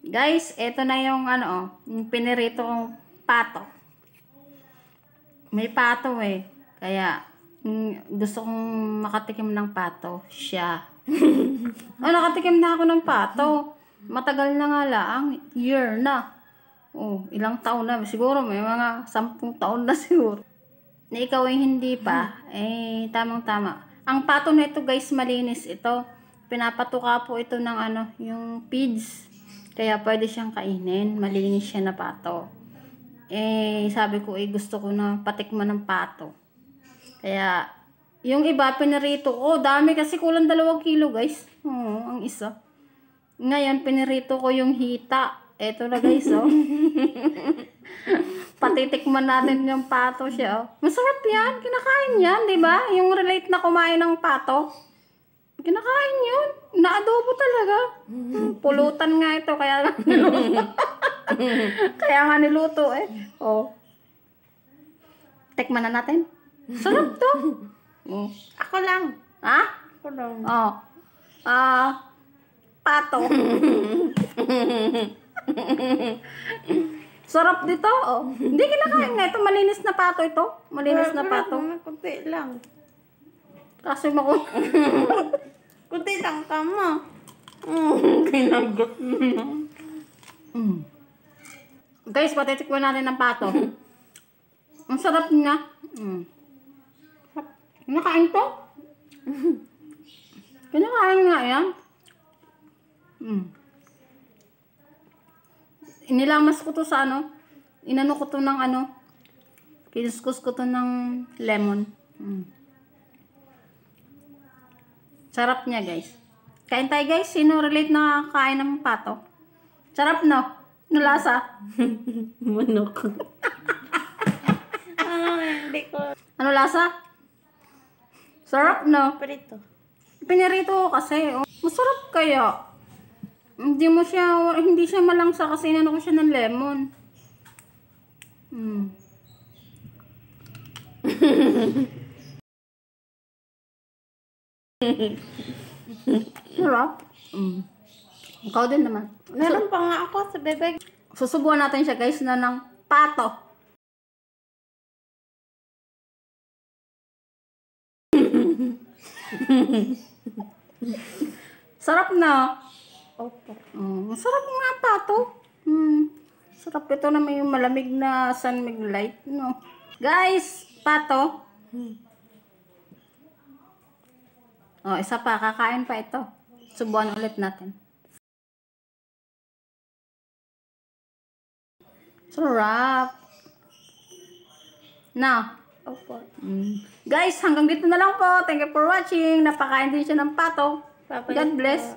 Guys, eto na yung yung pinirito kong pato. May pato eh. Kaya, gusto kong makatikim ng pato. Siya. Nakatikim na ako ng pato. Matagal na nga lang. Year na. Ilang taon na. Siguro may mga 10 taon na siguro. Na ikaw ay hindi pa. Tamang-tama. Ang pato na ito guys, malinis ito. Pinapatuka po ito ng yung feeds. Kaya pwede siyang kainin. Malinis siya na pato. Sabi ko gusto ko na patikman ng pato. Kaya, yung iba pinirito ko. Dami kasi kulang 2 kilo guys. Ang isa. Ngayon, pinirito ko yung hita. Eto na guys, patitikman natin yung pato siya. Masarap yan. Kinakain yan, di ba? Yung relate na kumain ng pato. Kinakain yun. Naadobo talaga. Pulutan nga ito. Kaya nga niluto. Kaya nga niluto Tikman na natin. Sarap to. Ako lang. Ha? Ako lang. Pato. Sarap dito. Hindi kinakain nga ito. Malinis na pato ito. Malinis na pato. Kunti lang. Kasi Kunti lang tama. Kinagot mo. Guys, patitikman natin ng pato. Ang sarap niya. Kinakain to? Kinakain nga yan. Inilamas ko to sa inano ko to ng kinuskus ko to ng lemon. Sarap niya guys. Kain tayo guys. Sino relate na kain ng pato? Sarap no? Ano lasa? Manok. Hindi ko. Ano lasa? Sarap no? Prito. Pinirito ko kasi. Masarap kaya. Hindi siya malangsa kasi inano ko siya ng lemon. Sarap. Ikaw din naman. Meron pa nga ako sa bebek. Susubukan natin siya guys na ng pato. Sarap na. Opo. Masarap nga pato. Sarap ito na may malamig na sunmig light. No? Guys, pato. Isa pa. Kakain pa ito. Subukan ulit natin. Sarap. Na. Opo. Guys, hanggang dito na lang po. Thank you for watching. Napakain din siya ng pato. God bless.